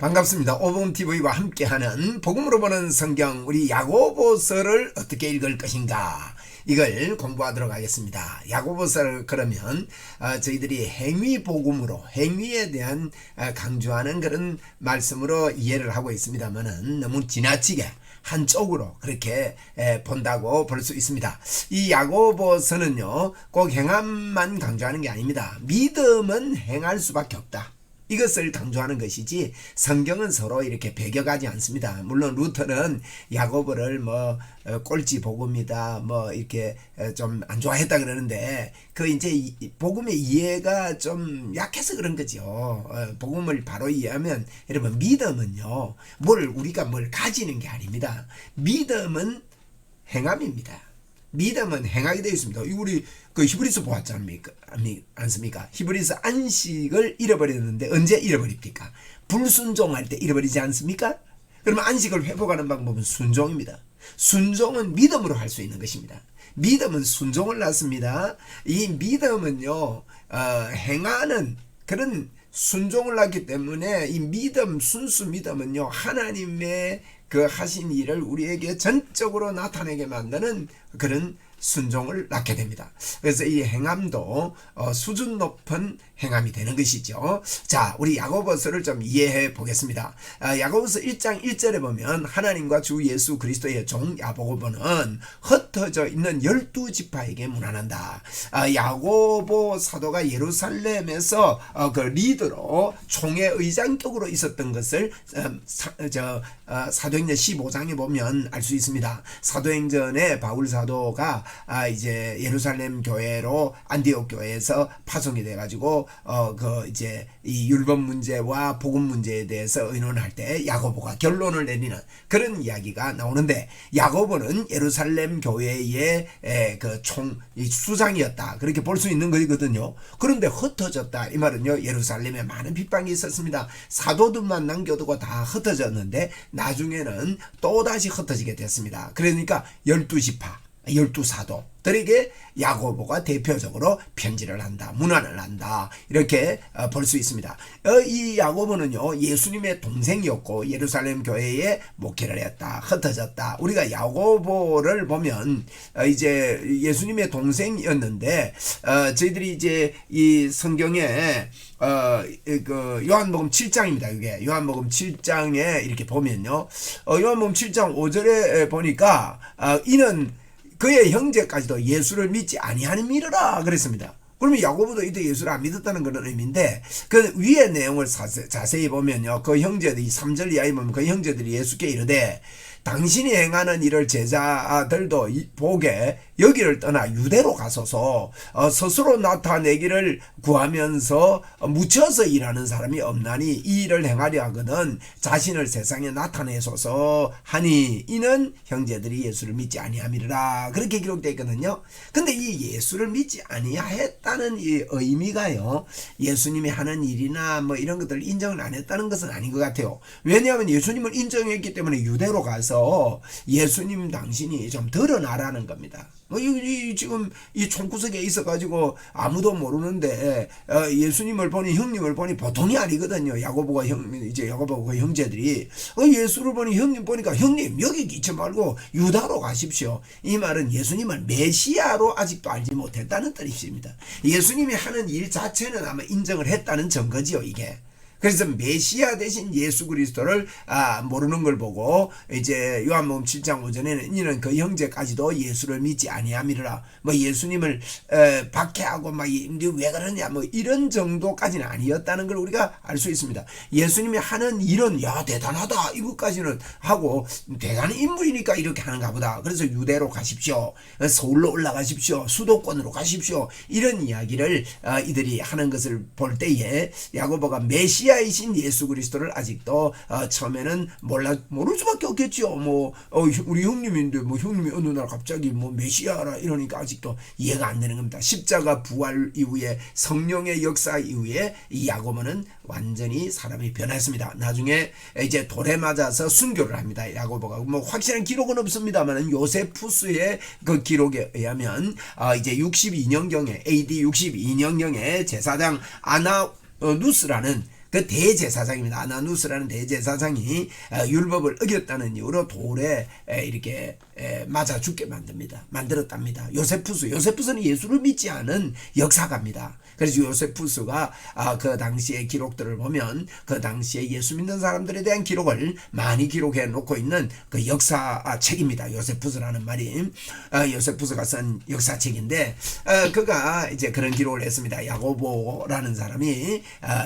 반갑습니다. 오봉TV와 함께하는 복음으로 보는 성경, 우리 야고보서를 어떻게 읽을 것인가, 이걸 공부하도록 하겠습니다. 야고보서를 그러면 저희들이 행위복음으로, 행위에 대한 강조하는 그런 말씀으로 이해를 하고 있습니다만은 너무 지나치게 한쪽으로 그렇게 본다고 볼 수 있습니다. 이 야고보서는요, 꼭 행함만 강조하는 게 아닙니다. 믿음은 행할 수밖에 없다, 이것을 강조하는 것이지 성경은 서로 이렇게 배격하지 않습니다. 물론 루터는 야고보를 꼴찌 복음이다 이렇게 좀 안 좋아했다 그러는데, 그 이제 복음의 이해가 좀 약해서 그런 거죠. 복음을 바로 이해하면, 여러분, 믿음은요, 우리가 뭘 가지는 게 아닙니다. 믿음은 행함입니다. 믿음은 행하게 되어 있습니다. 우리 히브리서 보았지 않습니까? 히브리서 안식을 잃어버렸는데 언제 잃어버립니까? 불순종할 때 잃어버리지 않습니까? 그러면 안식을 회복하는 방법은 순종입니다. 순종은 믿음으로 할 수 있는 것입니다. 믿음은 순종을 낳습니다. 이 믿음은요, 행하는 그런 순종을 낳기 때문에, 이 믿음, 순수 믿음은요, 하나님의 그 하신 일을 우리에게 전적으로 나타내게 만드는 그런 순종을 낳게 됩니다. 그래서 이 행함도 수준 높은 행함이 되는 것이죠. 자, 우리 야고보서를 좀 이해해 보겠습니다. 야고보서 1장 1절에 보면, 하나님과 주 예수 그리스도의 종 야고보는 흩어져 있는 12지파에게 문안한다. 야고보 사도가 예루살렘에서 그 리더로 총회 의장격으로 있었던 것을 사도행전 15장에 보면 알 수 있습니다. 사도행전에 바울 사도가 이제 예루살렘 교회로 안디옥 교회에서 파송이 돼가지고 이제 이 율법 문제와 복음 문제에 대해서 의논할 때 야고보가 결론을 내리는 그런 이야기가 나오는데, 야고보는 예루살렘 교회의 수장이었다, 그렇게 볼 수 있는 것이거든요. 그런데 흩어졌다, 이 말은요, 예루살렘에 많은 핍박이 있었습니다. 사도들만 남겨두고 다 흩어졌는데 나중에는 또다시 흩어지게 됐습니다. 그러니까 12지파, 12사도들에게 야고보가 대표적으로 편지를 한다, 문안을 한다, 이렇게 볼 수 있습니다. 이 야고보는요, 예수님의 동생이었고 예루살렘 교회에 목회를 했다, 흩어졌다. 우리가 야고보를 보면 이제 예수님의 동생이었는데, 저희들이 이제 이 성경에 요한복음 7장입니다. 이게 요한복음 7장에 이렇게 보면요, 요한복음 7장 5절에 보니까 이는 그의 형제까지도 예수를 믿지 아니하는 이르라 그랬습니다. 그러면 야고보도 이때 예수를 안 믿었다는 그런 의미인데, 그 위의 내용을 자세히 보면요, 그 형제들이 3절 이하에 보면 그 형제들이 예수께 이르되, 당신이 행하는 일을 제자들도 보게 여기를 떠나 유대로 가소서. 스스로 나타내기를 구하면서 묻혀서 일하는 사람이 없나니 이 일을 행하려 하거든 자신을 세상에 나타내소서 하니, 이는 형제들이 예수를 믿지 아니함이라, 그렇게 기록되어 있거든요. 근데 이 예수를 믿지 아니했다는 이 의미가요, 예수님이 하는 일이나 이런 것들을 인정을 안 했다는 것은 아닌 것 같아요. 왜냐하면 예수님을 인정했기 때문에 유대로 가서 예수님 당신이 좀 드러나라는 겁니다. 지금 이 총구석에 있어가지고 아무도 모르는데 예수님을 보니, 형님을 보니 보통이 아니거든요. 야고보가 형제들이 예수를 보니, 형님 보니까, 형님 여기 있지 말고 유다로 가십시오. 이 말은 예수님을 메시아로 아직도 알지 못했다는 뜻입니다. 예수님이 하는 일 자체는 아마 인정을 했다는 증거지요, 이게. 그래서 메시아 대신 예수 그리스도를 모르는 걸 보고, 이제 요한복음 7장 5절에는 이는 그 형제까지도 예수를 믿지 아니함이라, 예수님을 박해하고 왜 그러냐 이런 정도까지는 아니었다는 걸 우리가 알 수 있습니다. 예수님이 하는 일은 대단하다, 이것까지는 하고, 대단한 인물이니까 이렇게 하는가 보다, 그래서 유대로 가십시오, 서울로 올라가십시오, 수도권으로 가십시오, 이런 이야기를 이들이 하는 것을 볼 때에 야고보가 메시아이신 예수 그리스도를 아직도 처음에는 모를 수밖에 없겠죠. 우리 형님인데 형님이 어느 날 갑자기 메시아라 이러니까 아직도 이해가 안 되는 겁니다. 십자가 부활 이후에, 성령의 역사 이후에 이 야고보는 완전히 사람이 변했습니다. 나중에 이제 돌에 맞아서 순교를 합니다. 야고보가 확실한 기록은 없습니다만 요세푸스의 그 기록에 의하면 이제 62년경에 AD 62년경에 제사장 아나누스라는 그 대제사장입니다. 아나누스라는 대제사장이 율법을 어겼다는 이유로 돌에 이렇게 맞아 죽게 만들었답니다. 요세푸스는 예수를 믿지 않은 역사가입니다. 그래서 요세푸스가 그 당시의 기록들을 보면 그 당시에 예수 믿는 사람들에 대한 기록을 많이 기록해 놓고 있는 그 역사책입니다. 요세푸스라는 말이 요세푸스가 쓴 역사책인데 그가 이제 그런 기록을 했습니다. 야고보라는 사람이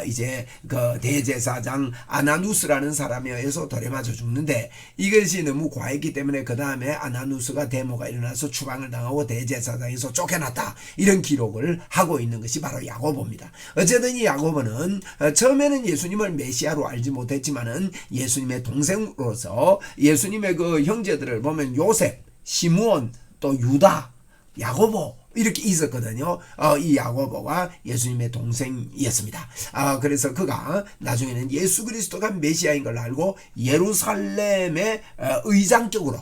이제 그 대제사장 아나누스라는 사람에 의해서 돌에 맞아 죽는데 이것이 너무 과했기 때문에 그 다음에 아나누스가 데모가 일어나서 추방을 당하고 대제사장에서 쫓겨났다, 이런 기록을 하고 있는 것이 바로 야고보입니다. 어쨌든 이 야고보는 처음에는 예수님을 메시아로 알지 못했지만은 예수님의 동생으로서 예수님의 그 형제들을 보면 요셉, 시므온, 또 유다, 야고보 이렇게 있었거든요. 이 야고보가 예수님의 동생이었습니다. 그래서 그가 나중에는 예수 그리스도가 메시아인 걸 알고 예루살렘의 의장격으로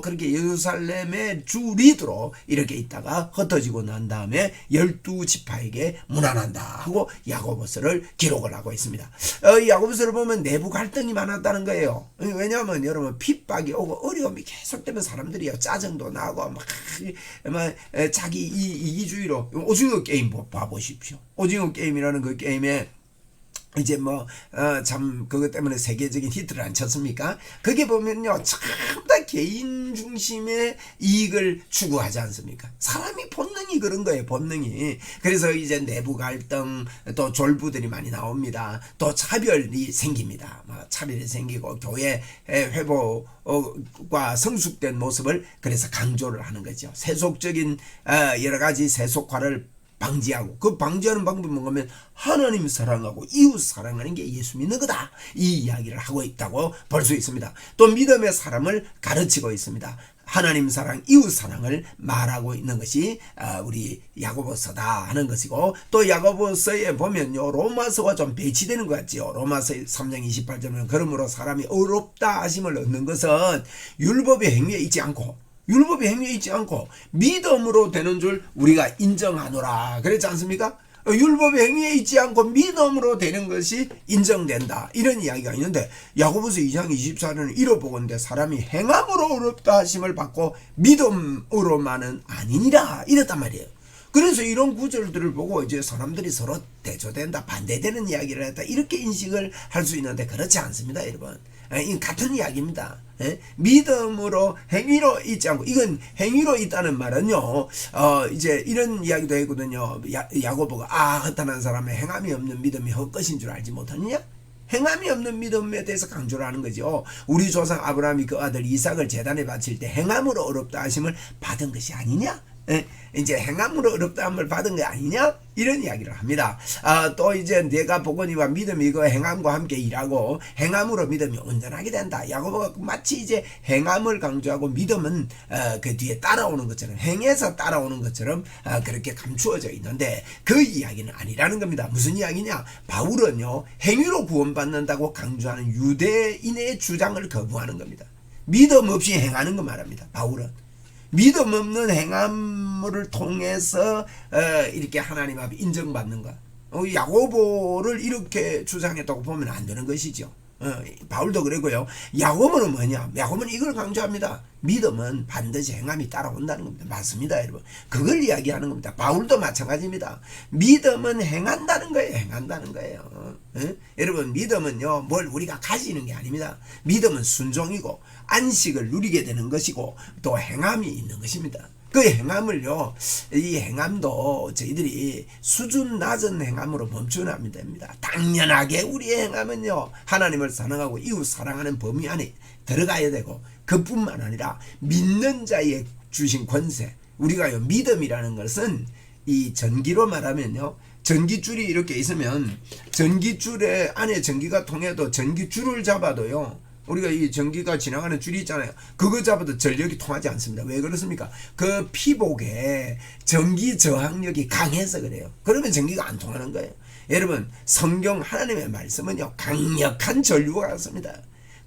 그렇게 예루살렘의 주 리더로 이렇게 있다가 흩어지고 난 다음에 12지파에게 문안한다 하고 야고보서를 기록을 하고 있습니다. 야고보서를 보면 내부 갈등이 많았다는 거예요. 왜냐하면 여러분 핍박이 오고 어려움이 계속되면 사람들이요 짜증도 나고 막 자기 이기주의로 오징어 게임 봐보십시오. 오징어 게임이라는 그 게임에 이제 참 그것 때문에 세계적인 히트를 안 쳤습니까? 그게 보면요 전부 다 개인 중심의 이익을 추구하지 않습니까? 사람이 본능이 그런 거예요. 본능이. 그래서 이제 내부 갈등, 또 졸부들이 많이 나옵니다. 또 차별이 생깁니다. 차별이 생기고 교회 회복과 성숙된 모습을 그래서 강조를 하는 거죠. 세속적인 여러 가지 세속화를 방지하고, 그 방지하는 방법이 뭐냐면 하나님 사랑하고 이웃 사랑하는 게 예수 믿는 거다, 이 이야기를 하고 있다고 볼 수 있습니다. 또 믿음의 사람을 가르치고 있습니다. 하나님 사랑, 이웃 사랑을 말하고 있는 것이 우리 야고보서다 하는 것이고, 또 야고보서에 보면요 로마서가 좀 배치되는 것 같지요. 로마서 3장 28절은 그러므로 사람이 의롭다 하심을 얻는 것은 율법의 행위에 있지 않고 믿음으로 되는 줄 우리가 인정하노라 그랬지 않습니까? 율법의 행위에 있지 않고 믿음으로 되는 것이 인정된다, 이런 이야기가 있는데 야고보서 2장 24절은 이러보건대 사람이 행함으로 의롭다 하심을 받고 믿음으로만은 아니니라 이랬단 말이에요. 그래서 이런 구절들을 보고 이제 사람들이 서로 대조된다, 반대되는 이야기를 했다, 이렇게 인식을 할 수 있는데 그렇지 않습니다, 여러분. 이건 같은 이야기입니다. 믿음으로 행위로 있지 않고, 이건 행위로 있다는 말은요 이제 이런 이야기도 했거든요. 야고보가 허탄한 사람의 행함이 없는 믿음이 헛것인 줄 알지 못하느냐? 행함이 없는 믿음에 대해서 강조를 하는 거죠. 우리 조상 아브라함이 그 아들 이삭을 제단에 바칠 때 행함으로 어렵다 하심을 받은 것이 아니냐? 이제 행함으로 어렵다함을 받은 게 아니냐, 이런 이야기를 합니다. 또 이제 내가 복음과 믿음이 그 행함과 함께 일하고 행함으로 믿음이 온전하게 된다. 야고보가 마치 이제 행함을 강조하고 믿음은 그 뒤에 따라오는 것처럼, 행해서 따라오는 것처럼 그렇게 감추어져 있는데 그 이야기는 아니라는 겁니다. 무슨 이야기냐? 바울은요 행위로 구원받는다고 강조하는 유대인의 주장을 거부하는 겁니다. 믿음 없이 행하는 거 말합니다. 바울은 믿음 없는 행함을 통해서 이렇게 하나님 앞에 인정받는 것, 야고보를 이렇게 주장했다고 보면 안 되는 것이죠. 바울도 그러고요. 야고보는 뭐냐? 야고보는 이걸 강조합니다. 믿음은 반드시 행함이 따라온다는 겁니다. 맞습니다, 여러분. 그걸 이야기하는 겁니다. 바울도 마찬가지입니다. 믿음은 행한다는 거예요. 여러분, 믿음은요 뭘 우리가 가지는 게 아닙니다. 믿음은 순종이고 안식을 누리게 되는 것이고 또 행함이 있는 것입니다. 그 행함을요, 이 행함도 저희들이 수준 낮은 행함으로 멈추면 안 됩니다. 당연하게 우리의 행함은요 하나님을 사랑하고 이웃 사랑하는 범위 안에 들어가야 되고, 그뿐만 아니라 믿는 자의 주신 권세, 우리가요 믿음이라는 것은 이 전기로 말하면요, 전기줄이 이렇게 있으면 전기줄에 안에 전기가 통해도 전기줄을 잡아도요, 우리가 이 전기가 지나가는 줄이 있잖아요. 그거 잡아도 전력이 통하지 않습니다. 왜 그렇습니까? 그 피복에 전기 저항력이 강해서 그래요. 그러면 전기가 안 통하는 거예요. 여러분, 성경 하나님의 말씀은요 강력한 전류가 같습니다.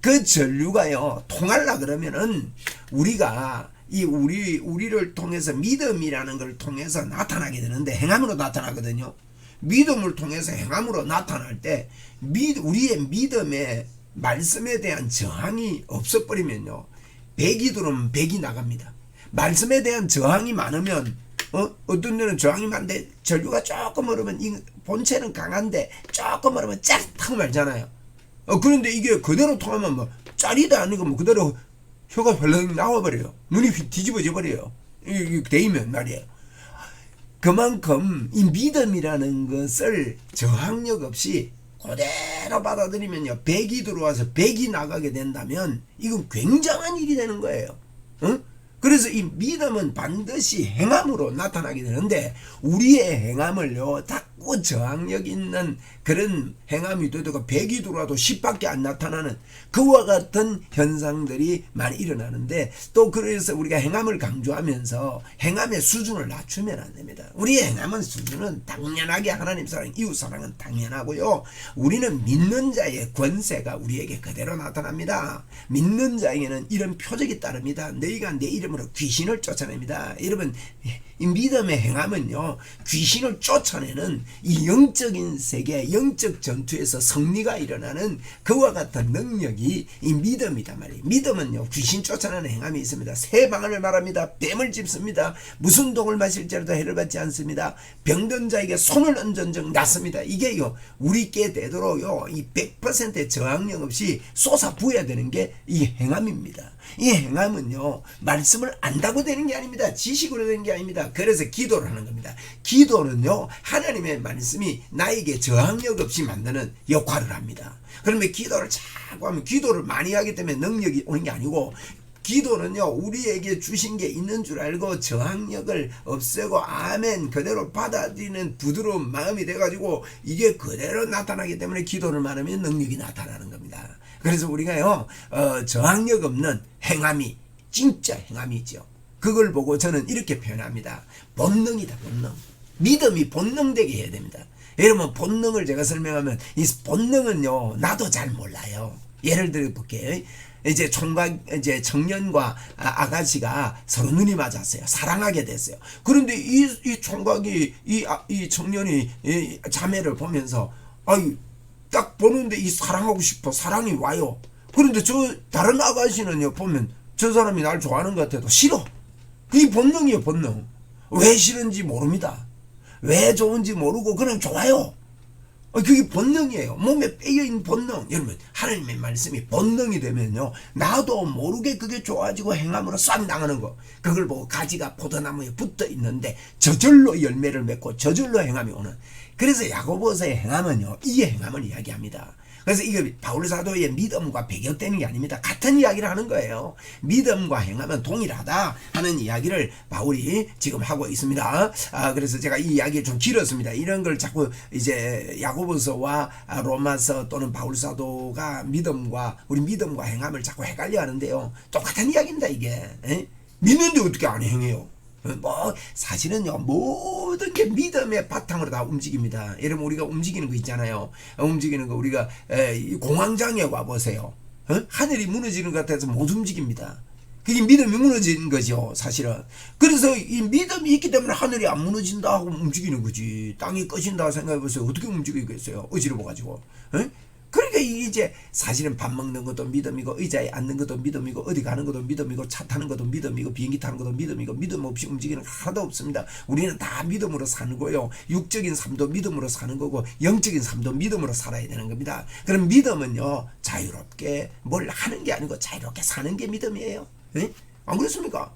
그 전류가요 통하려 그러면은 우리가 우리를 통해서 믿음이라는 걸 통해서 나타나게 되는데 행함으로 나타나거든요. 믿음을 통해서 행함으로 나타날 때 우리의 믿음의 말씀에 대한 저항이 없어버리면요, 백이 들어오면 백이 나갑니다. 말씀에 대한 저항이 많으면 어떤 데는 저항이 많은데 전류가 조금 오르면 이 본체는 강한데 조금 오르면 짜릿하고 말잖아요. 그런데 이게 그대로 통하면 뭐 짜리도 아니고 뭐 그대로 혀가 헐렁 나와버려요. 눈이 뒤집어져 버려요. 이게 데이면 말이에요. 그만큼 이 믿음이라는 것을 저항력 없이 그대로 받아들이면요, 백이 들어와서 백이 나가게 된다면 이건 굉장한 일이 되는 거예요. 응? 그래서 이 믿음은 반드시 행함으로 나타나게 되는데, 우리의 행함을요 자꾸 저항력 있는 그런 행함이 되다가 백이 들어와도 10밖에 안 나타나는 그와 같은 현상들이 많이 일어나는데, 또 그래서 우리가 행함을 강조하면서 행함의 수준을 낮추면 안 됩니다. 우리의 행함은 수준은 당연하게 하나님 사랑, 이웃 사랑은 당연하고요, 우리는 믿는 자의 권세가 우리에게 그대로 나타납니다. 믿는 자에게는 이런 표적이 따릅니다. 너희가 내 이름으로 귀신을 쫓아냅니다. 여러분, 이 믿음의 행함은요, 귀신을 쫓아내는 이 영적인 세계, 영적 전투에서 승리가 일어나는 그와 같은 능력이 이 믿음이다 말이에요. 믿음은요, 귀신 쫓아내는 행함이 있습니다. 새 방언을 말합니다. 뱀을 짚습니다. 무슨 독을 마실지라도 해를 받지 않습니다. 병든 자에게 손을 얹은즉 낫습니다. 이게요, 우리께 되도록요, 이 100%의 저항력 없이 쏟아부어야 되는 게 이 행함입니다. 이 행함은요, 말씀을 안다고 되는 게 아닙니다. 지식으로 되는 게 아닙니다. 그래서 기도를 하는 겁니다. 기도는요, 하나님의 말씀이 나에게 저항력 없이 만드는 역할을 합니다. 그러면 기도를 자꾸 하면, 기도를 많이 하기 때문에 능력이 오는 게 아니고, 기도는요, 우리에게 주신 게 있는 줄 알고 저항력을 없애고 아멘 그대로 받아들이는 부드러운 마음이 돼가지고 이게 그대로 나타나기 때문에 기도를 많으면 능력이 나타나는 겁니다. 그래서 우리가요, 저항력 없는 행함이 진짜 행함이죠. 그걸 보고 저는 이렇게 표현합니다. 본능이다, 본능. 믿음이 본능되게 해야 됩니다. 여러분, 본능을 제가 설명하면, 이 본능은요, 나도 잘 몰라요. 예를 들어 볼게요. 이제 이제 청년과 아가씨가 서로 눈이 맞았어요. 사랑하게 됐어요. 그런데 이 총각이, 이 청년이 이 자매를 보면서, 딱 보는데 이 사랑하고 싶어. 사랑이 와요. 그런데 저 다른 아가씨는요, 보면 저 사람이 날 좋아하는 것 같아도 싫어. 그게 본능이에요, 본능. 왜 싫은지 모릅니다. 왜 좋은지 모르고 그냥 좋아요. 그게 본능이에요. 몸에 빼여있는 본능. 여러분, 하나님의 말씀이 본능이 되면요, 나도 모르게 그게 좋아지고 행함으로 싹 나가는 거. 그걸 보고 가지가 포도나무에 붙어 있는데 저절로 열매를 맺고 저절로 행함이 오는. 그래서 야고보서의 행함은요, 이 행함을 이야기합니다. 그래서 이게 바울 사도의 믿음과 배격되는 게 아닙니다. 같은 이야기를 하는 거예요. 믿음과 행함은 동일하다 하는 이야기를 바울이 지금 하고 있습니다. 그래서 제가 이 이야기 좀 길었습니다. 이런 걸 자꾸 이제 야고보서와 로마서 또는 바울 사도가 우리 믿음과 행함을 자꾸 헷갈려 하는데요. 똑같은 이야기입니다, 이게. 믿는데 어떻게 안 행해요? 사실은요, 모든 게 믿음의 바탕으로 다 움직입니다. 여러분, 우리가 움직이는 거 있잖아요. 움직이는 거, 우리가 공황장애 와보세요. 하늘이 무너지는 것 같아서 못 움직입니다. 그게 믿음이 무너지는 거죠, 사실은. 그래서 이 믿음이 있기 때문에 하늘이 안 무너진다 하고 움직이는 거지. 땅이 꺼진다 생각해보세요. 어떻게 움직이겠어요? 어지러워가지고. 그러니까 이제 사실은 밥 먹는 것도 믿음이고, 의자에 앉는 것도 믿음이고, 어디 가는 것도 믿음이고, 차 타는 것도 믿음이고, 비행기 타는 것도 믿음이고, 믿음 없이 움직이는 거 하나도 없습니다. 우리는 다 믿음으로 사는 거예요. 육적인 삶도 믿음으로 사는 거고, 영적인 삶도 믿음으로 살아야 되는 겁니다. 그럼 믿음은요, 자유롭게 뭘 하는 게 아니고 자유롭게 사는 게 믿음이에요. 안 그렇습니까?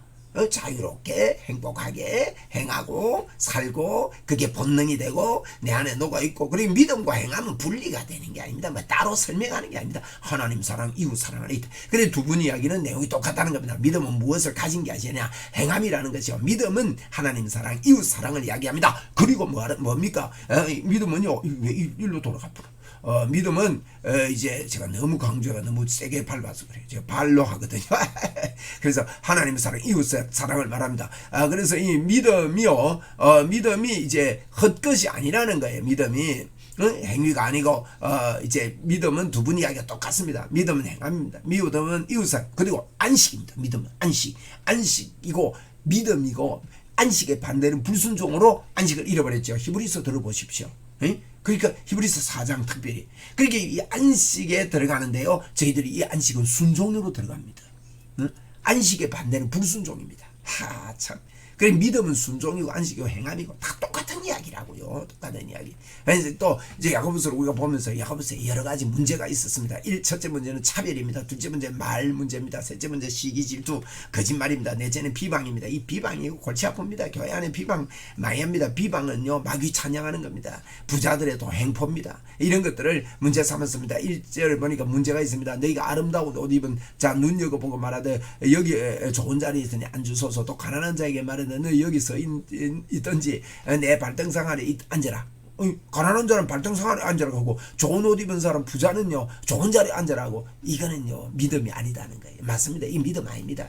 자유롭게 행복하게 행하고 살고, 그게 본능이 되고 내 안에 녹아있고. 그리고 믿음과 행함은 분리가 되는 게 아닙니다. 따로 설명하는 게 아닙니다. 하나님 사랑, 이웃 사랑을 있다. 그런데 두 분 이야기는 내용이 똑같다는 겁니다. 믿음은 무엇을 가진 게 아니냐, 행함이라는 것이요. 믿음은 하나님 사랑, 이웃 사랑을 이야기합니다. 그리고 뭡니까? 믿음은요, 일로 돌아가 버려. 믿음은 이제 제가 너무 강조가 너무 세게 밟아서 그래요. 제가 발로 하거든요. 그래서 하나님 사랑, 이웃 사랑을 말합니다. 그래서 이 믿음이요, 믿음이 이제 헛것이 아니라는 거예요. 믿음이 행위가 아니고, 이제 믿음은 두 분 이야기가 똑같습니다. 믿음은 행함입니다. 믿음은 이웃사랑, 그리고 안식입니다. 믿음은 안식이고 믿음이고, 안식의 반대는 불순종으로 안식을 잃어버렸죠. 히브리서 들어보십시오. 그러니까 히브리서 4장 특별히 그렇게 이 안식에 들어가는데요, 저희들이 이 안식은 순종으로 들어갑니다. 안식의 반대는 불순종입니다. 참. 그래, 믿음은 순종이고 안식이고 행함이고 다 똑같은 이야기라고요. 똑같은 이야기. 그래서 또 이제 야고보서를 우리가 보면서 야고보서에 여러 가지 문제가 있었습니다. 첫째 문제는 차별입니다. 둘째 문제는 말 문제입니다. 셋째 문제 시기 질투 거짓말입니다. 넷째는 비방입니다. 이 비방이 골치 아픕니다. 교회 안에 비방 많이 합니다. 비방은요, 마귀 찬양하는 겁니다. 부자들의 또 행포입니다. 이런 것들을 문제 삼았습니다. 1절을 보니까 문제가 있습니다. 너희가 아름다운 옷 입은 자 눈여겨보고 말하되 여기 좋은 자리에 있으니 앉으소서. 또 가난한 자에게 말하되 너 여기서 있든지 내 발등상 아래 앉아라. 가난한 자는 발등상 아래 앉으라고 하고 좋은 옷 입은 사람 부자는요 좋은 자리에 앉으라고. 이거는요 믿음이 아니다는 거예요. 맞습니다. 이 믿음 아닙니다.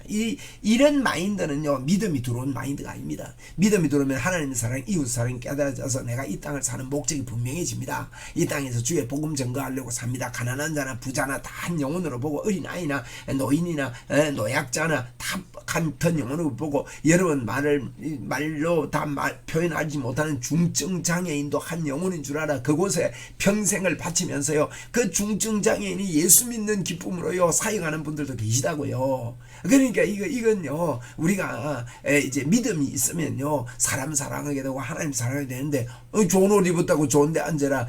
이런 마인드는요 믿음이 들어온 마인드가 아닙니다. 믿음이 들어오면 하나님의 사랑, 이웃 사랑이 깨달아져서 내가 이 땅을 사는 목적이 분명해집니다. 이 땅에서 주의 복음 전거하려고 삽니다. 가난한 자나 부자나 다 한 영혼으로 보고, 어린아이나 노인이나 노약자나 다 같은 영혼으로 보고, 여러분 말로 다 표현하지 못하는 중증 장애인도 한 영혼인 줄 알아. 그곳에 평생을 바치면서요 그 중증 장애인이 예수 믿는 기쁨으로요 사역하는 분들도 계시다고요. 그러니까 이건요 우리가 이제 믿음이 있으면요 사람 사랑하게 되고 하나님 사랑하게 되는데, 좋은 옷 입었다고 좋은데 앉아라,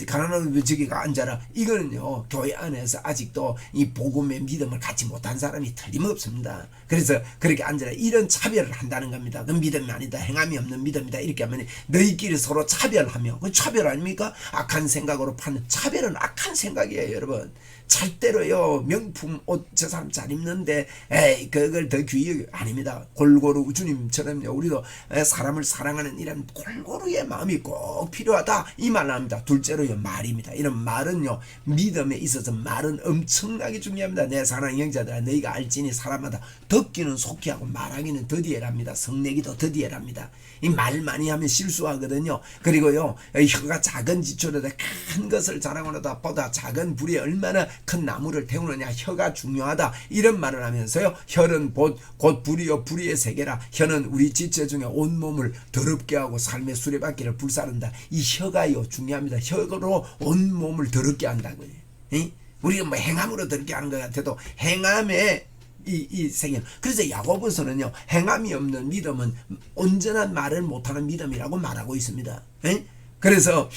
가난한 데 저기가 앉아라, 이거는요 교회 안에서 아직도 이 복음의 믿음을 갖지 못한 사람이 틀림없습니다. 그래서 그렇게 앉아라, 이런 차별을 한다는 겁니다. 그 믿음이 아니다, 행함이 없는 믿음이다, 이렇게 하면 너희끼리 서로 차별하며, 그 차별 아닙니까? 악한 생각으로 파는, 차별은 악한 생각이에요. 여러분 절대로요 명품 옷 저 사람 잘 입는데 그걸 더 귀히 아닙니다. 골고루 주님처럼요 우리도 사람을 사랑하는 이런 골고루의 마음이 꼭 필요하다, 이 말을 합니다. 둘째로요 말입니다. 이런 말은요 믿음에 있어서 말은 엄청나게 중요합니다. 내 사랑하는 형제들아 너희가 알지니 사람마다 듣기는 속히 하고 말하기는 더디해랍니다. 성내기도 더디해랍니다. 이 말 많이 하면 실수하거든요. 그리고요 혀가 작은 지초로다 큰 것을 자랑하노다 보다 작은 불에 얼마나 큰 나무를 태우느냐, 혀가 중요하다, 이런 말을 하면서요 혀는 곧 불이요 불의의 세계라. 혀는 우리 지체 중에 온몸을 더럽게 하고 삶의 수레바퀴를 불사른다. 이 혀가요 중요합니다. 혀로 온몸을 더럽게 한다고요. 우리가 뭐 행함으로 더럽게 하는 것 같아도 행함에 이 생겨. 그래서 야고보서는요 행함이 없는 믿음은 온전한 말을 못하는 믿음이라고 말하고 있습니다. 그래서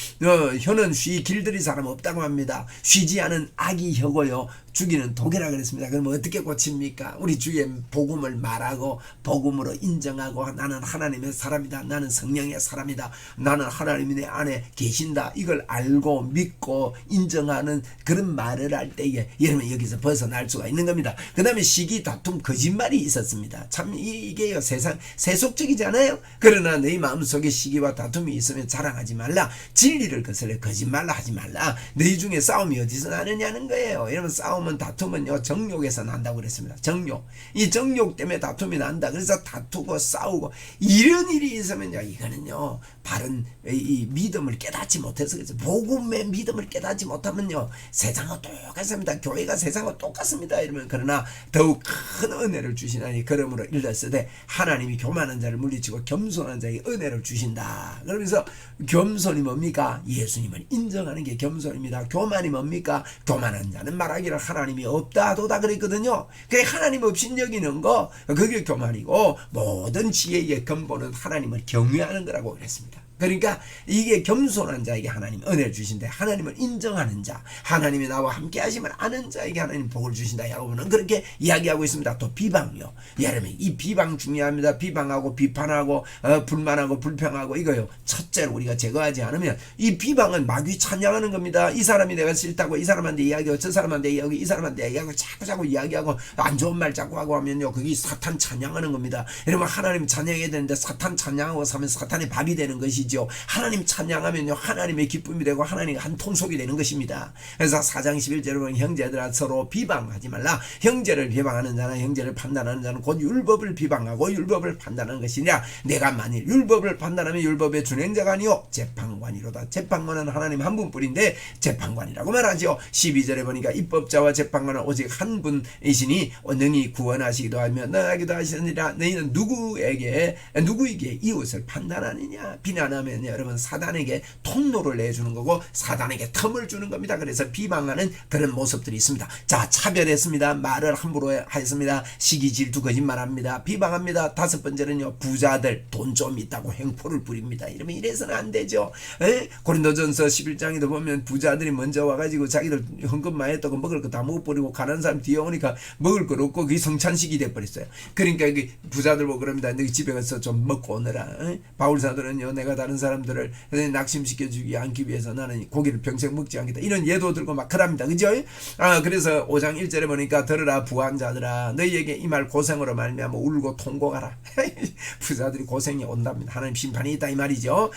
혀는 길들이 사람 없다고 합니다. 쉬지 않은 악이 혀고요 죽이는 독이라 그랬습니다. 그럼 어떻게 고칩니까? 우리 주의 복음을 말하고 복음으로 인정하고, 나는 하나님의 사람이다, 나는 성령의 사람이다, 나는 하나님이 내 안에 계신다, 이걸 알고 믿고 인정하는 그런 말을 할 때에 여러분 여기서 벗어날 수가 있는 겁니다. 그 다음에 시기, 다툼, 거짓말이 있었습니다. 참 이게요 세상 세속적이잖아요. 그러나 너희 마음속에 시기와 다툼이 있으면 자랑하지 말라. 진리를 거슬려 거짓말 하지 말라. 너희 중에 싸움이 어디서 나느냐는 거예요. 여러분 싸움은 다툼은요 정욕에서 난다고 그랬습니다. 정욕, 이 정욕 때문에 다툼이 난다. 그래서 다투고 싸우고 이런 일이 있으면요 이거는요 바른 이 믿음을 깨닫지 못해서 그래서 복음의 믿음을 깨닫지 못하면요 세상과 똑같습니다. 교회가 세상과 똑같습니다. 이러면 그러나 더욱 큰 은혜를 주시나니 그러므로 일렀으되 하나님이 교만한 자를 물리치고 겸손한 자에게 은혜를 주신다. 그러면서 겸손이 뭡니까? 예수님을 인정하는 게 겸손입니다. 교만이 뭡니까? 교만한 자는 말하기를 하나님이 없다도다 그랬거든요. 그게 하나님 없인 여기는 거, 그게 교만이고 모든 지혜의 근본은 하나님을 경외하는 거라고 그랬습니다. 그러니까 이게 겸손한 자에게 하나님 은혜를 주신다. 하나님을 인정하는 자, 하나님이 나와 함께 하심을 아는 자에게 하나님 복을 주신다. 야고보는 그렇게 이야기하고 있습니다. 또 비방요. 여러분 이 비방 중요합니다. 비방하고 비판하고 불만하고 불평하고 이거요. 첫째로 우리가 제거하지 않으면 이 비방은 마귀 찬양하는 겁니다. 이 사람이 내가 싫다고 이 사람한테 이야기하고 저 사람한테 이야기하고 이 사람한테 이야기하고 자꾸 이야기하고 안 좋은 말 자꾸 하고 하면요 그게 사탄 찬양하는 겁니다. 여러분 하나님 찬양해야 되는데 사탄 찬양하고 사면 사탄의 밥이 되는 것이죠. 하나님 찬양하면요 하나님의 기쁨이 되고 하나님 한 통속이 되는 것입니다. 그래서 4장 11절에 보면 형제들아 서로 비방하지 말라. 형제를 비방하는 자나 형제를 판단하는 자는 곧 율법을 비방하고 율법을 판단하는 것이냐. 내가 만일 율법을 판단하면 율법의 준행자가 아니요 재판관이로다. 재판관은 하나님 한 분뿐인데 재판관이라고 말하죠. 12절에 보니까 입법자와 재판관은 오직 한 분이시니 능히 구원하시기도 하며 너하기도 하시느니라. 너희는 누구에게 이웃을 판단하느냐. 비난하며 비방하면 여러분 사단에게 통로를 내주는 거고 사단에게 틈을 주는 겁니다. 그래서 비방하는 그런 모습들이 있습니다. 자, 차별했습니다. 말을 함부로 했습니다. 시기 질투 거짓말합니다. 비방합니다. 다섯 번째는요, 부자들 돈 좀 있다고 횡포를 부립니다. 이러면 이래서는 안 되죠. 고린도전서 11장에도 보면 부자들이 먼저 와가지고 자기들 헌금 많이 했다고 먹을 거 다 먹어버리고 가난한 사람 뒤에 오니까 먹을 거 없고 그게 성찬식이 돼버렸어요. 그러니까 부자들 보고 그럽니다. 너희 집에 가서 좀 먹고 오너라. 바울사들은요, 내가 다른 사람들을 낙심시켜주기 않기 위해서 나는 고기를 평생 먹지 않겠다. 이런 예도 들고 막 그럽니다. 그죠? 그래서 5장 1절에 보니까 들으라 부왕자들아 너희에게 이 말 고생으로 말미암아 울고 통곡하라. 부자들이 고생이 온답니다. 하나님 심판이 있다 이 말이죠.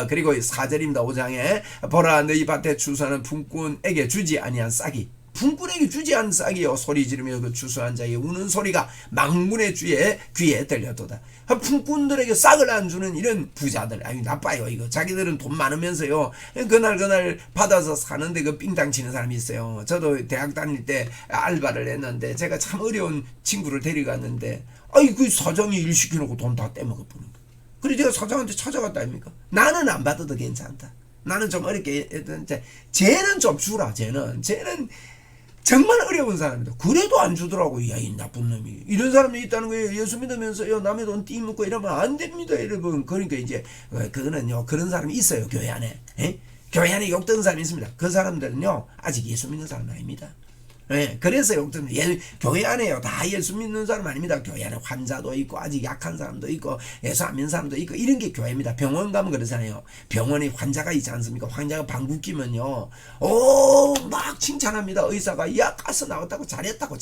그리고 4절입니다. 5장에 보라 너희 밭에 추수하는 품꾼에게 주지 아니한 싹이 품꾼에게 주지 않은 싹이요 소리 지르며 그 추수한 자의 우는 소리가 망군의 주의 귀에 들려도다. 품꾼들에게 싹을 안 주는 이런 부자들 아유 나빠요. 이거 자기들은 돈 많으면서요 그날 받아서 사는데 그 삥땅 치는 사람이 있어요. 저도 대학 다닐 때 알바를 했는데 제가 참 어려운 친구를 데려갔는데 그 사장이 일 시켜놓고 돈 다 떼먹어 버는 거예요. 그래서 제가 사장한테 찾아갔다 아닙니까? 나는 안 받아도 괜찮다. 나는 좀 어렵게 했는데 쟤는 좀 주라. 쟤는 정말 어려운 사람이다. 그래도 안 주더라고. 야, 이 나쁜 놈이. 이런 사람이 있다는 거예요. 예수 믿으면서요, 남의 돈 띠먹고 이러면 안 됩니다, 여러분. 그러니까 이제, 그거는요, 그런 사람이 있어요, 교회 안에. 교회 안에 욕되는 사람이 있습니다. 그 사람들은요, 아직 예수 믿는 사람 아닙니다. 그래서 욕되는, 교회 안에요, 다 예수 믿는 사람 아닙니다. 교회 안에 환자도 있고, 아직 약한 사람도 있고, 예수 안 믿는 사람도 있고, 이런 게 교회입니다. 병원 가면 그러잖아요. 병원에 환자가 있지 않습니까? 환자가 방귀 뀌면요, 막 칭찬합니다. 의사가, 야, 가서 나왔다고, 잘했다고.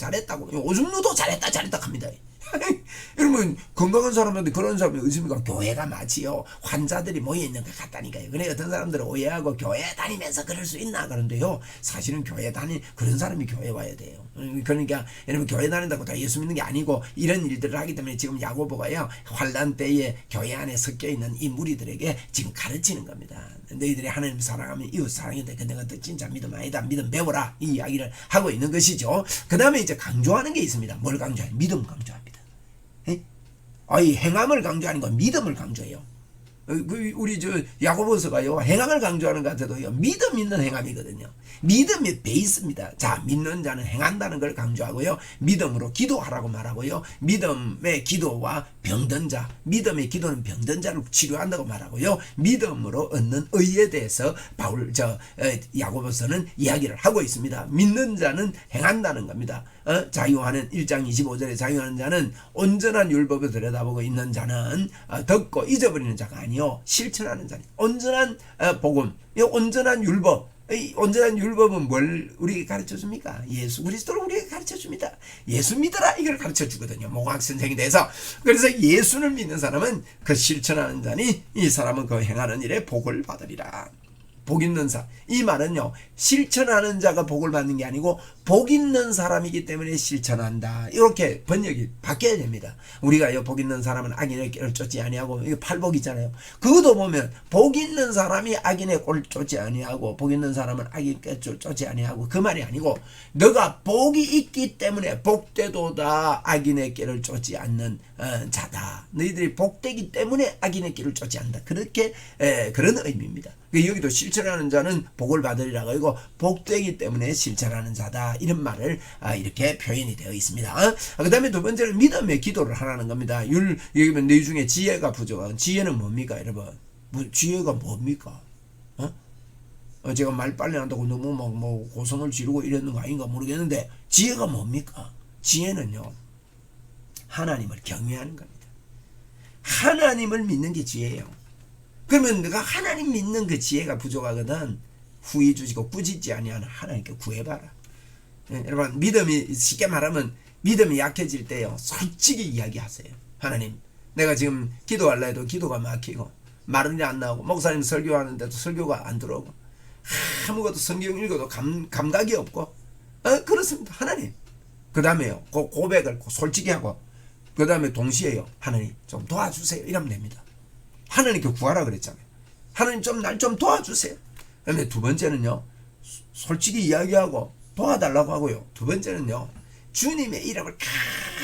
오줌누도 잘했다 합니다. 여러분, 건강한 사람한테 그런 사람이 의심이가 교회가 마치요, 환자들이 모여있는 것 같다니까요. 그래, 어떤 사람들은 오해하고, 교회 다니면서 그럴 수 있나? 그런데요, 사실은 교회 그런 사람이 교회 와야 돼요. 그러니까, 여러분, 교회 다닌다고 다 예수 믿는 게 아니고, 이런 일들을 하기 때문에 지금 야고보가요, 환난 때에 교회 안에 섞여 있는 이 무리들에게 지금 가르치는 겁니다. 너희들이 하나님 사랑하면 이웃 사랑해야 돼. 근데 그것도 진짜 믿음 아니다. 믿음 배워라. 이 이야기를 하고 있는 것이죠. 그 다음에 이제 강조하는 게 있습니다. 뭘 강조하냐? 믿음 강조합니다. 이 행함을 강조하는 건 믿음을 강조해요. 우리 야고보서가요, 행함을 강조하는 것 같아도요, 믿음 있는 행함이거든요. 믿음이 베이스입니다. 자, 믿는 자는 행한다는 걸 강조하고요, 믿음으로 기도하라고 말하고요, 믿음의 기도와 병든 자, 믿음의 기도는 병든 자를 치료한다고 말하고요, 믿음으로 얻는 의에 대해서 야고보서는 이야기를 하고 있습니다. 믿는 자는 행한다는 겁니다. 자유하는 1장 25절에 자유하는 자는 온전한 율법을 들여다보고 있는 자는 듣고 잊어버리는 자가 아니요 실천하는 자니. 온전한 복음, 온전한 율법. 이 온전한 율법은 뭘 우리에게 가르쳐 줍니까? 예수 그리스도를 우리에게 가르쳐 줍니다. 예수 믿어라 이걸 가르쳐 주거든요. 목학 선생이 돼서. 그래서 예수를 믿는 사람은 그 실천하는 자니 이 사람은 그 행하는 일에 복을 받으리라. 복 있는 사. 이 말은요, 실천하는 자가 복을 받는 게 아니고 복 있는 사람이기 때문에 실천한다. 이렇게 번역이 바뀌어야 됩니다. 우리가 복 있는 사람은 악인의 꼴을 쫓지 아니하고, 이거 팔복 있잖아요. 그것도 보면 복 있는 사람이 악인의 꼴을 쫓지 아니하고 복 있는 사람은 악인의 꼴을 쫓지 아니하고, 그 말이 아니고 너가 복이 있기 때문에 복되도다 악인의 길을 쫓지 않는 자다. 너희들이 복되기 때문에 악인의 길을 쫓지 않는다. 그렇게 그런 의미입니다. 여기도 실천하는 자는 복을 받으리라고 하고 복되기 때문에 실천하는 자다. 이런 말을 이렇게 표현이 되어 있습니다. 그 다음에 두 번째는 믿음의 기도를 하라는 겁니다. 여기 보면 너희 중에 지혜가 부족한. 지혜는 뭡니까 여러분? 지혜가 뭡니까? 제가 말 빨리 한다고 너무 막 고성을 지르고 이랬는 거 아닌가 모르겠는데, 지혜가 뭡니까? 지혜는요, 하나님을 경외하는 겁니다. 하나님을 믿는 게 지혜예요. 그러면 내가 하나님 믿는 그 지혜가 부족하거든 후히 주시고 꾸짖지 아니하는 하나님께 구해봐라. 여러분, 믿음이, 쉽게 말하면 믿음이 약해질 때요, 솔직히 이야기하세요. 하나님, 내가 지금 기도하려 해도 기도가 막히고 말은 안 나오고, 목사님 설교하는데도 설교가 안 들어오고, 아무것도 성경 읽어도 감각이 없고, 그렇습니다. 하나님. 그 다음에요, 고백을 솔직히 하고, 그 다음에 동시에요, 하나님 좀 도와주세요. 이러면 됩니다. 하나님께 구하라 그랬잖아요. 하나님 날 좀 도와주세요. 그런데 두 번째는요, 솔직히 이야기하고 도와달라고 하고요. 두 번째는요, 주님의 이름을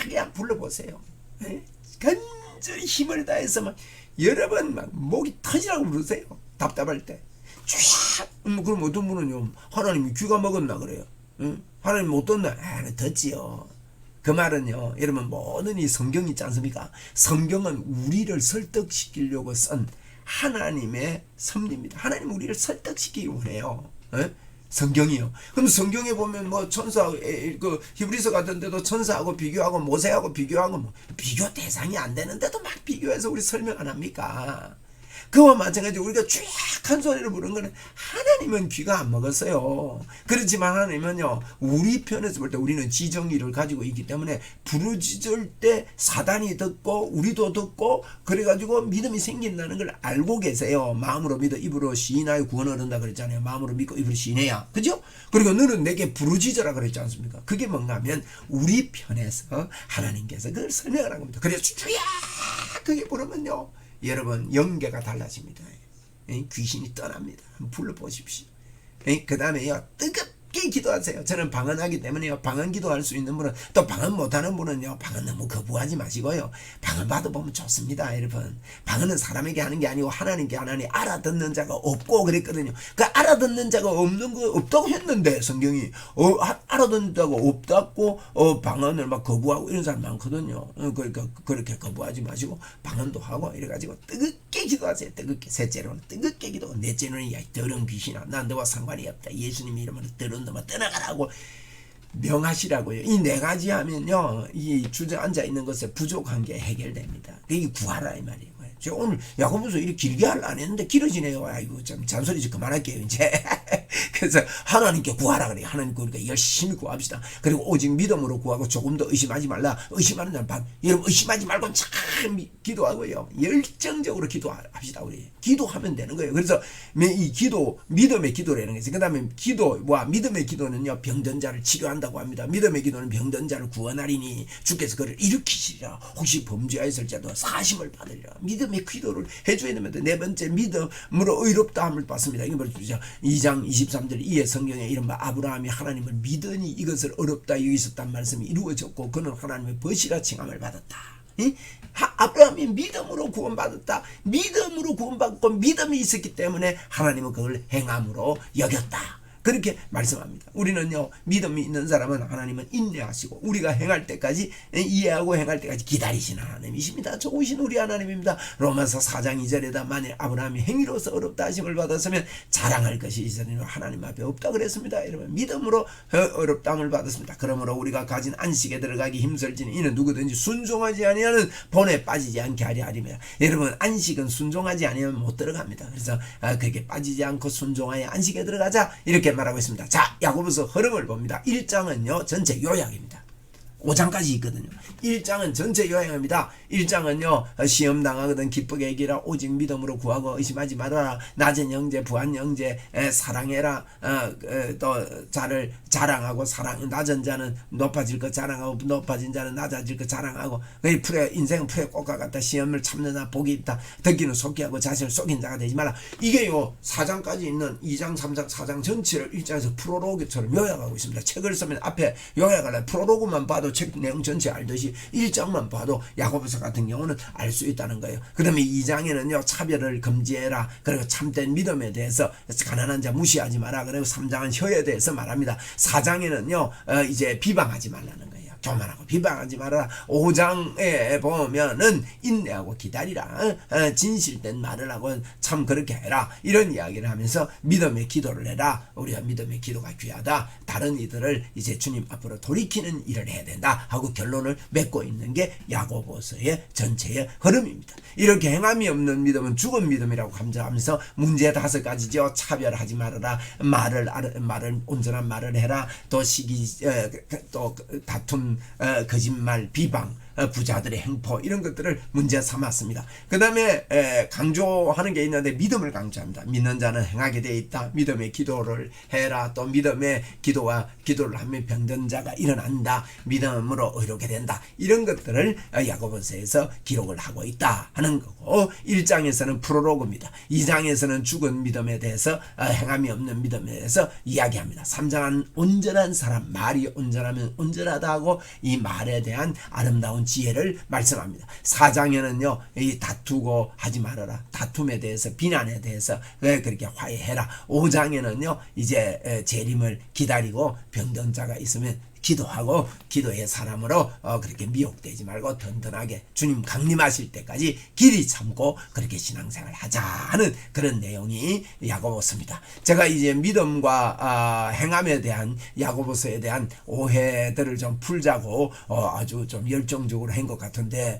크게 불러보세요. 간절히 힘을 다해서 막 여러분 막 목이 터지라고 부르세요. 답답할 때. 쫙. 그럼 어떤 분은요, 하나님이 귀가 먹었나 그래요. 응? 하나님 못 듣나? 아, 듣지요. 그 말은요, 여러분 모든 이 성경이 있지 않습니까? 성경은 우리를 설득시키려고 쓴 하나님의 섭리입니다. 하나님 우리를 설득시키기 원해요. 에? 성경이요. 그럼 성경에 보면 뭐 천사, 그 히브리서 같은 데도 천사하고 비교하고 모세하고 비교하고 뭐 비교 대상이 안 되는데도 막 비교해서 우리 설명 안 합니까? 그와 마찬가지로 우리가 쫙 한 소리를 부르는 거는 하나님은 귀가 안 먹었어요. 그렇지만 하나님은요, 우리 편에서 볼 때 우리는 지정의를 가지고 있기 때문에 부르짖을 때 사단이 듣고 우리도 듣고 그래가지고 믿음이 생긴다는 걸 알고 계세요. 마음으로 믿어 입으로 시인하여 구원을 얻는다 그랬잖아요. 마음으로 믿고 입으로 시인해야. 그죠? 그리고 너는 내게 부르짖으라 그랬지 않습니까? 그게 뭔가 하면 우리 편에서 하나님께서 그걸 설명을 한 겁니다. 그래서 주야 그게 부르면요, 여러분 영계가 달라집니다. 귀신이 떠납니다. 한번 불러보십시오. 그 다음에요, 뜨겁게 기도하세요. 저는 방언하기 때문에요, 방언 기도할 수 있는 분은, 또 방언 못하는 분은요, 방언 너무 거부하지 마시고요, 방언 받아보면 좋습니다. 여러분, 방언은 사람에게 하는 게 아니고 하나님께 하나니 알아듣는 자가 없고 그랬거든요. 그 알아듣는 자가 없는 거 없다고 했는데 성경이 알아듣는 자가 없다고 방언을 막 거부하고 이런 사람 많거든요. 그러니까 그렇게 거부하지 마시고 방언도 하고 이래가지고 뜨겁게 기도하세요. 뜨겁게. 셋째로는 뜨겁게 기도. 넷째로는 야 더러운 귀신아, 난 너와 상관이 없다. 예수님의 이름으로 더러운 놈아 떠나가라고 명하시라고요. 이 네 가지 하면요, 이 주저앉아 있는 것에 부족한 게 해결됩니다. 그게 구하라 이 말이에요. 제가 오늘 야고보서 이렇게 길게 하려 안 했는데 길어지네요. 아이고 참 잔소리 좀 그만할게요 이제. 그래서 하나님께 구하라 그래요. 하나님께 우리가 열심히 구합시다. 그리고 오직 믿음으로 구하고 조금 더 의심하지 말라. 의심하는 사람 여러분 의심하지 말고 참 기도하고요, 열정적으로 기도합시다. 우리 기도하면 되는 거예요. 그래서 이 기도, 믿음의 기도라는 것이, 그 다음에 기도와 믿음의 기도는요, 병든 자를 치료한다고 합니다. 믿음의 기도는 병든 자를 구원하리니 주께서 그를 일으키시리라. 혹시 범죄하였을지라도 사심을 받으리라. 믿음의 기도를 해줘야 됩니다. 네 번째, 믿음으로 의롭다함을 받습니다. 이거 뭐죠? 2장 23절 이에 성경에 이른바 아브라함이 하나님을 믿으니 이것을 어렵다 여기셨단 말씀이 이루어졌고 그는 하나님의 벗이라 칭함을 받았다. 아브라함이 믿음으로 구원받았다. 믿음으로 구원받고 믿음이 있었기 때문에 하나님은 그걸 행함으로 여겼다. 그렇게 말씀합니다. 우리는요, 믿음이 있는 사람은 하나님은 인내하시고 우리가 행할 때까지, 이해하고 행할 때까지 기다리시는 하나님이십니다. 좋으신 우리 하나님입니다. 로마서 4장 2절에다 만일 아브라함이 행위로서 어렵다 하심을 받았으면 자랑할 것이 있으리라 하나님 앞에 없다 그랬습니다. 여러분, 믿음으로 어렵다함을 받았습니다. 그러므로 우리가 가진 안식에 들어가기 힘설지는 이는 누구든지 순종하지 아니하는 본에 빠지지 않게 하려 하리며. 여러분, 안식은 순종하지 아니하면 못 들어갑니다. 그래서 그렇게 빠지지 않고 순종하여 안식에 들어가자 이렇게 말하고 있습니다. 자, 야고보서 흐름을 봅니다. 1장은요 전체 요약입니다. 5장까지 있거든요. 1장은 전체 요약입니다. 1장은요 시험 당하거든 기쁘게 여기라. 오직 믿음으로 구하고 의심하지 말아라. 낮은 형제 부한 형제 사랑해라. 또 자를 자랑하고 낮은 자는 높아질 것 자랑하고 높아진 자는 낮아질 것 자랑하고. 인생은 풀의 꽃과 같다. 시험을 참는 자 복이 있다. 듣기는 속게 하고 자신을 속인 자가 되지 말라. 이게요 4장까지 있는 2장 3장 4장 전체를 1장에서 프롤로그처럼 요약하고 있습니다. 책을 쓰면 앞에 요약을 프롤로그만 봐도 책 내용 전체 알듯이 1장만 봐도 야고보서 같은 경우는 알 수 있다는 거예요. 그 다음에 2장에는요 차별을 금지해라. 그리고 참된 믿음에 대해서 가난한 자 무시하지 마라. 그리고 3장은 혀에 대해서 말합니다. 4장에는요 이제 비방하지 말라는 거예요. 교만하고 비방하지 말아라. 5장에 보면은 인내하고 기다리라. 진실된 말을 하고 참 그렇게 해라. 이런 이야기를 하면서 믿음의 기도를 해라. 우리가 믿음의 기도가 귀하다. 다른 이들을 이제 주님 앞으로 돌이키는 일을 해야 된다 하고 결론을 맺고 있는 게 야고보서의 전체의 흐름입니다. 이렇게 행함이 없는 믿음은 죽은 믿음이라고 감정하면서 문제 5가지죠. 차별하지 말아라. 말을 온전한 말을 해라. 또 또 다툼, 거짓말, 비방, 부자들의 행포 이런 것들을 문제 삼았습니다. 그 다음에 강조하는 게 있는데 믿음을 강조합니다. 믿는 자는 행하게 되어 있다. 믿음의 기도를 해라. 또 믿음의 기도를 하면 병든 자가 일어난다. 믿음으로 의롭게 된다. 이런 것들을 야고보서에서 기록을 하고 있다 하는 거고, 1장에서는 프롤로그입니다. 2장에서는 죽은 믿음에 대해서 행함이 없는 믿음에 대해서 이야기합니다. 3장은 온전한 사람, 말이 온전하면 온전하다 하고 이 말에 대한 아름다운 지혜를 말씀합니다. 4장에는요, 이 다투고 하지 말아라. 다툼에 대해서, 비난에 대해서 왜 그렇게 화해해라. 5장에는요, 이제 재림을 기다리고 병든 자가 있으면 기도하고 기도의 사람으로 그렇게 미혹되지 말고 든든하게 주님 강림하실 때까지 길이 참고 그렇게 신앙생활 하자는 그런 내용이 야고보서입니다. 제가 이제 믿음과 행함에 대한 야고보서에 대한 오해들을 좀 풀자고 아주 좀 열정적으로 한 것 같은데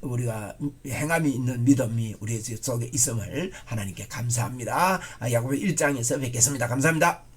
우리가 행함이 있는 믿음이 우리 속에 있음을 하나님께 감사합니다. 야고보 1장에서 뵙겠습니다. 감사합니다.